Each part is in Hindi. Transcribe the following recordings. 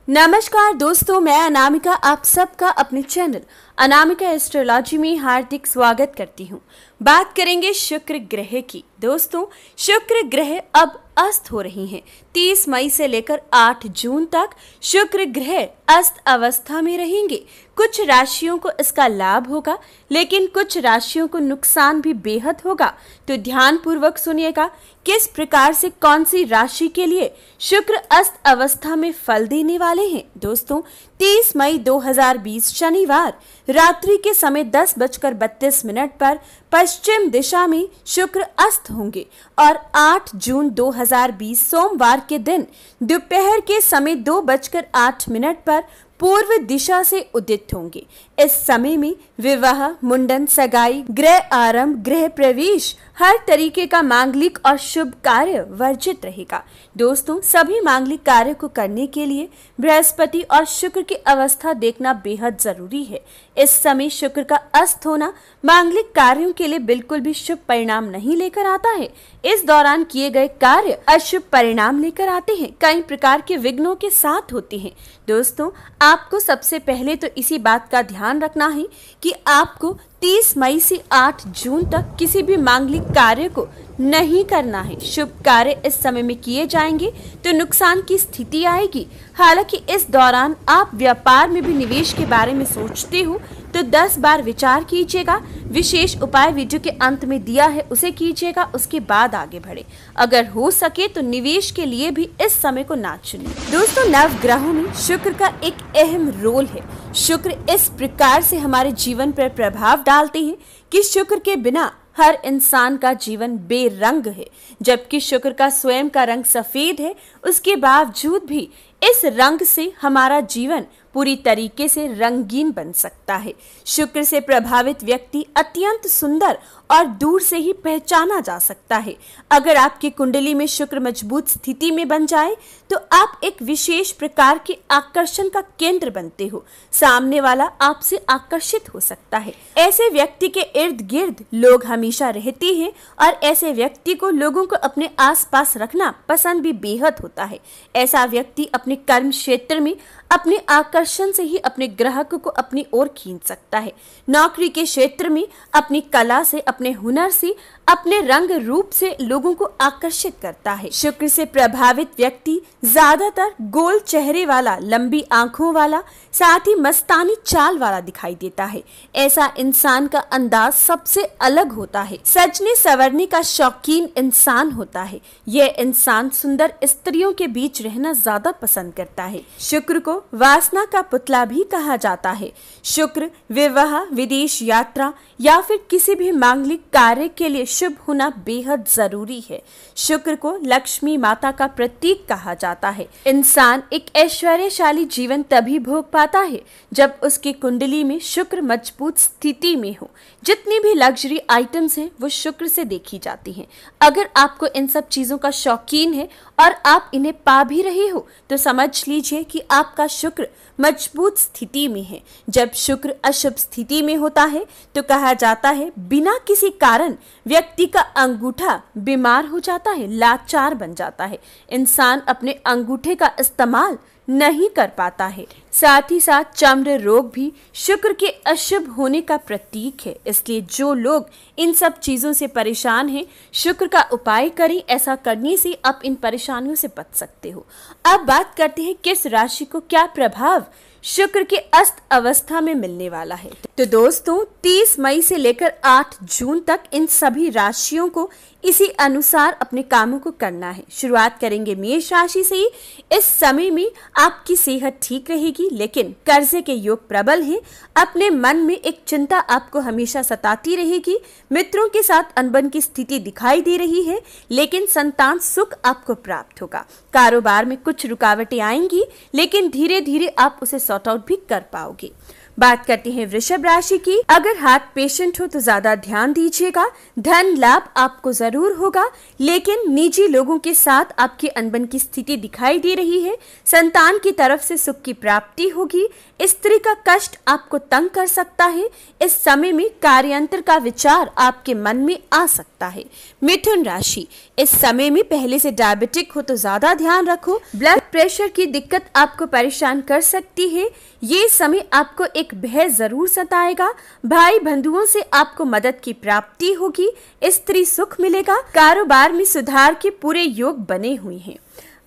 नमस्कार दोस्तों, मैं अनामिका आप सबका अपने चैनल अनामिका एस्ट्रोलॉजी में हार्दिक स्वागत करती हूँ। बात करेंगे शुक्र ग्रह की। दोस्तों, शुक्र ग्रह अब अस्त हो रही हैं। 30 मई से लेकर 8 जून तक शुक्र ग्रह अस्त अवस्था में रहेंगे। कुछ राशियों को इसका लाभ होगा, लेकिन कुछ राशियों को नुकसान भी बेहद होगा। तो ध्यान पूर्वक सुनिएगा किस प्रकार से कौन सी राशि के लिए शुक्र अस्त अवस्था में फल देने वाले हैं। दोस्तों, 30 मई 2020 शनिवार रात्रि के समय 10:32 पर पश्चिम दिशा में शुक्र अस्त होंगे और 8 जून 2020 सोमवार के दिन दोपहर के समय 2:08 पर पूर्व दिशा से उदित होंगे। इस समय में विवाह, मुंडन, सगाई, गृह आरंभ, गृह प्रवेश, हर तरीके का मांगलिक और शुभ कार्य वर्जित रहेगा। दोस्तों, सभी मांगलिक कार्य को करने के लिए बृहस्पति और शुक्र की अवस्था देखना बेहद जरूरी है। इस समय शुक्र का अस्त होना मांगलिक कार्यों के लिए बिल्कुल भी शुभ परिणाम नहीं लेकर आता है। इस दौरान किए गए कार्य अशुभ परिणाम लेकर आते हैं, कई प्रकार के विघ्नों के साथ होते हैं। दोस्तों, आपको सबसे पहले तो इसी बात का ध्यान रखना है कि आपको 30 मई से 8 जून तक किसी भी मांगलिक कार्य को नहीं करना है। शुभ कार्य इस समय में किए जाएंगे तो नुकसान की स्थिति आएगी। हालांकि इस दौरान आप व्यापार में भी निवेश के बारे में सोचते हो तो 10 बार विचार कीजिएगा। विशेष उपाय वीडियो के अंत में दिया है, उसे कीजिएगा, उसके बाद आगे बढ़े। अगर हो सके तो निवेश के लिए भी इस समय को ना चुनिए। दोस्तों, नव ग्रहों में शुक्र का एक अहम रोल है। शुक्र इस प्रकार से हमारे जीवन पर प्रभाव डालते हैं कि शुक्र के बिना हर इंसान का जीवन बेरंग है। जबकि शुक्र का स्वयं का रंग सफेद है, उसके बावजूद भी इस रंग से हमारा जीवन पूरी तरीके से रंगीन बन सकता है। शुक्र से प्रभावित व्यक्ति अत्यंत सुंदर और दूर से ही पहचाना जा सकता है। अगर आपकी कुंडली में शुक्र मजबूत स्थिति में बन जाए तो आप एक विशेष प्रकार के आकर्षण का केंद्र बनते हो। सामने वाला आपसे आकर्षित हो सकता है। ऐसे व्यक्ति के इर्द गिर्द लोग हमेशा रहते हैं और ऐसे व्यक्ति को लोगों को अपने आसपास रखना पसंद भी बेहद होता है। ऐसा व्यक्ति अपने कर्म क्षेत्र में अपने आकर्षण से ही अपने ग्राहकों को अपनी ओर खींच सकता है। नौकरी के क्षेत्र में अपनी कला से, अपने हुनर से, अपने रंग रूप से लोगों को आकर्षित करता है। शुक्र से प्रभावित व्यक्ति ज्यादातर गोल चेहरे वाला, लंबी आंखों वाला, साथ ही मस्तानी चाल वाला दिखाई देता है। ऐसा इंसान का अंदाज सबसे अलग होता है। सजने संवरने का शौकीन इंसान होता है। यह इंसान सुंदर स्त्रियों के बीच रहना ज्यादा पसंद करता है। शुक्र को वासना का पुतला भी कहा जाता है। शुक्र विवाह, विदेश यात्रा या फिर किसी भी मांगलिक कार्य के लिए शुभ होना बेहद जरूरी है। शुक्र को लक्ष्मी माता का प्रतीक कहा जाता है। इंसान एक ऐश्वर्यशाली जीवन तभी भोग पाता है जब उसकी कुंडली में शुक्र मजबूत स्थिति में हो। जितनी भी लग्जरी आइटम्स हैं वो शुक्र से देखी जाती हैं। अगर आपको इन सब चीजों का शौकीन है और आप इन्हें पा भी रहे हो तो समझ लीजिए कि आपका शुक्र मजबूत स्थिति में है। जब शुक्र अशुभ स्थिति में होता है तो कहा जाता है बिना किसी कारण व्यक्ति का अंगूठा बीमार हो जाता है, लाचार बन जाता है। इंसान अपने अंगूठे का इस्तेमाल नहीं कर पाता है। साथ ही साथ चर्म रोग भी शुक्र के अशुभ होने का प्रतीक है। इसलिए जो लोग इन सब चीजों से परेशान हैं, शुक्र का उपाय करें। ऐसा करने से आप इन परेशानियों से बच सकते हो। अब बात करते हैं किस राशि को क्या प्रभाव शुक्र के अस्त अवस्था में मिलने वाला है। तो दोस्तों, 30 मई से लेकर 8 जून तक इन सभी राशियों को इसी अनुसार अपने कामों को करना है। शुरुआत करेंगे मेष राशि से ही। इस समय में आपकी सेहत ठीक रहेगी, लेकिन कर्जे के योग प्रबल हैं। अपने मन में एक चिंता आपको हमेशा सताती रहेगी। मित्रों के साथ अनबन की स्थिति दिखाई दे रही है, लेकिन संतान सुख आपको प्राप्त होगा। कारोबार में कुछ रुकावटें आएंगी, लेकिन धीरे धीरे आप उसे सॉर्ट आउट भी कर पाओगे। बात करते हैं वृषभ राशि की। अगर हार्ट पेशेंट हो तो ज्यादा ध्यान दीजिएगा। धन लाभ आपको जरूर होगा, लेकिन निजी लोगों के साथ आपकी अनबन की स्थिति दिखाई दे रही है। संतान की तरफ से सुख की प्राप्ति होगी। स्त्री का कष्ट आपको तंग कर सकता है। इस समय में कार्यांतर का विचार आपके मन में आ सकता है। मिथुन राशि, इस समय में पहले से डायबिटिक हो तो ज्यादा ध्यान रखो। ब्लड प्रेशर की दिक्कत आपको परेशान कर सकती है। ये समय आपको एक भय जरूर सताएगा। भाई बंधुओं से आपको मदद की प्राप्ति होगी। स्त्री सुख मिलेगा। कारोबार में सुधार के पूरे योग बने हुए हैं।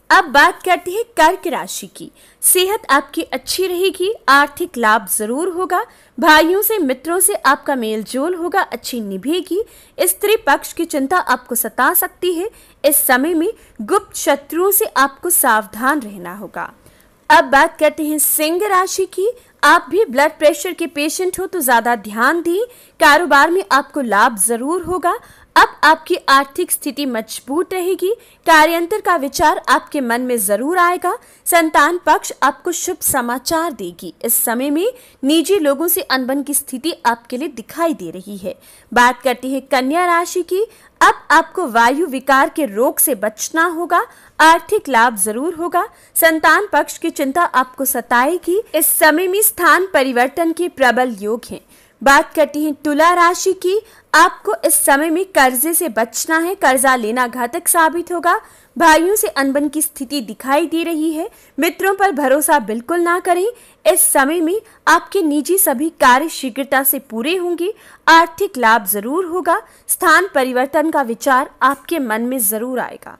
अब बात करते हैं कर्क राशि की। सेहत आपकी अच्छी रहेगी। आर्थिक लाभ जरूर होगा। भाइयों से मित्रों से आपका मेल जोल होगा, अच्छी निभेगी। स्त्री पक्ष की चिंता आपको सता सकती है। इस समय में गुप्त शत्रुओं से आपको सावधान रहना होगा। अब बात करते हैं सिंह राशि की। आप भी ब्लड प्रेशर के पेशेंट हो तो ज्यादा ध्यान दें। कारोबार में आपको लाभ जरूर होगा। अब आपकी आर्थिक स्थिति मजबूत रहेगी। कार्यांतर का विचार आपके मन में जरूर आएगा। संतान पक्ष आपको शुभ समाचार देगी। इस समय में निजी लोगों से अनबन की स्थिति आपके लिए दिखाई दे रही है। बात करते हैं कन्या राशि की। अब आपको वायु विकार के रोग से बचना होगा। आर्थिक लाभ जरूर होगा। संतान पक्ष की चिंता आपको सताएगी। इस समय में स्थान परिवर्तन के प्रबल योग हैं। बात करती हैं तुला राशि की। आपको इस समय में कर्जे से बचना है। कर्जा लेना घातक साबित होगा। भाइयों से अनबन की स्थिति दिखाई दे रही है। मित्रों पर भरोसा बिल्कुल ना करें। इस समय में आपके निजी सभी कार्य शीघ्रता से पूरे होंगे। आर्थिक लाभ जरूर होगा। स्थान परिवर्तन का विचार आपके मन में जरूर आएगा।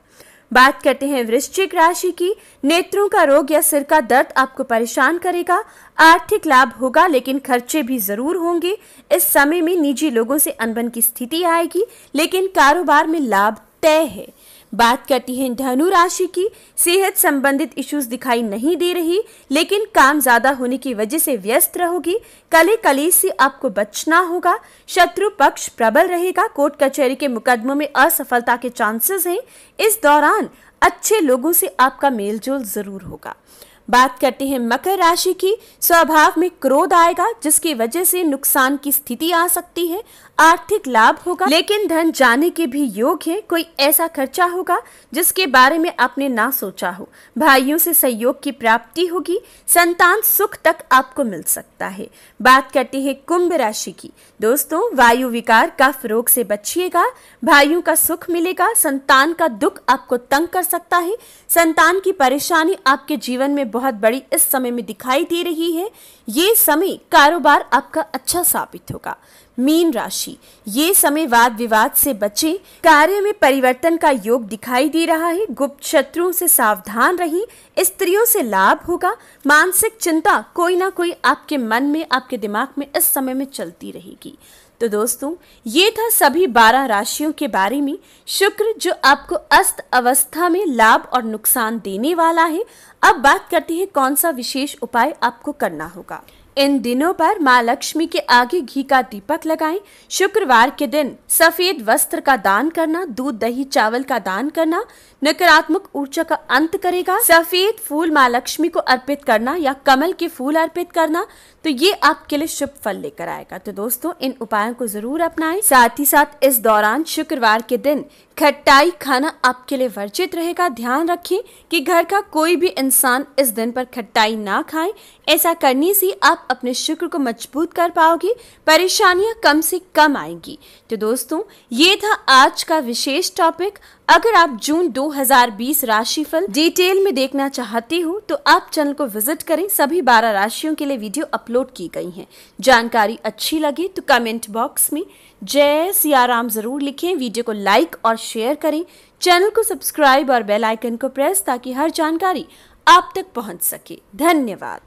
बात करते हैं वृश्चिक राशि की। नेत्रों का रोग या सिर का दर्द आपको परेशान करेगा। आर्थिक लाभ होगा लेकिन खर्चे भी जरूर होंगे। इस समय में निजी लोगों से अनबन की स्थिति आएगी लेकिन कारोबार में लाभ तय है। बात करती हैं धनु राशि की। सेहत संबंधित इश्यूज दिखाई नहीं दे रही लेकिन काम ज्यादा होने की वजह से व्यस्त रहोगी। कले कलेश से आपको बचना होगा। शत्रु पक्ष प्रबल रहेगा। कोर्ट कचहरी के मुकदमों में असफलता के चांसेस हैं। इस दौरान अच्छे लोगों से आपका मेलजोल जरूर होगा। बात करते हैं मकर राशि की। स्वभाव में क्रोध आएगा जिसकी वजह से नुकसान की स्थिति आ सकती है। आर्थिक लाभ होगा लेकिन धन जाने के भी योग है। कोई ऐसा खर्चा होगा जिसके बारे में आपने ना सोचा हो। भाइयों से सहयोग की प्राप्ति होगी। संतान सुख तक आपको मिल सकता है। बात करते हैं कुंभ राशि की। दोस्तों, वायु विकार कफ रोग से बचिएगा। भाइयों का सुख मिलेगा। संतान का दुख आपको तंग कर सकता है। संतान की परेशानी आपके जीवन में बहुत बड़ी इस समय में दिखाई दे रही है। ये समय कारोबार आपका अच्छा साबित होगा। मीन राशि, ये समय वाद विवाद से बचे। कार्य में परिवर्तन का योग दिखाई दे रहा है। गुप्त शत्रुओं से सावधान रहिए। स्त्रियों से लाभ होगा। मानसिक चिंता कोई ना कोई आपके मन में, आपके दिमाग में इस समय में चलती रहेगी। तो दोस्तों, ये था सभी 12 राशियों के बारे में। शुक्र जो आपको अस्त अवस्था में लाभ और नुकसान देने वाला है। अब बात करते हैं कौन सा विशेष उपाय आपको करना होगा। इन दिनों पर माँ लक्ष्मी के आगे घी का दीपक लगाएं। शुक्रवार के दिन सफेद वस्त्र का दान करना, दूध दही चावल का दान करना नकारात्मक ऊर्जा का अंत करेगा। सफेद फूल माँ लक्ष्मी को अर्पित करना या कमल के फूल अर्पित करना, तो ये आपके लिए शुभ फल लेकर आएगा। तो दोस्तों, इन उपायों को जरूर अपनाएं। साथ ही साथ इस दौरान शुक्रवार के दिन खट्टाई खाना आपके लिए वर्जित रहेगा। ध्यान रखें कि घर का कोई भी इंसान इस दिन पर खट्टाई ना खाए। ऐसा करने से आप अपने शुक्र को मजबूत कर पाओगे। परेशानियां कम से कम आएंगी। तो दोस्तों, ये था आज का विशेष टॉपिक। अगर आप जून 2020 राशिफल डिटेल में देखना चाहते हो तो आप चैनल को विजिट करें। सभी 12 राशियों के लिए वीडियो अपलोड की गई हैं। जानकारी अच्छी लगे तो कमेंट बॉक्स में जय सिया राम जरूर लिखें। वीडियो को लाइक और शेयर करें। चैनल को सब्सक्राइब और बेल आइकन को प्रेस ताकि हर जानकारी आप तक पहुंच सके। धन्यवाद।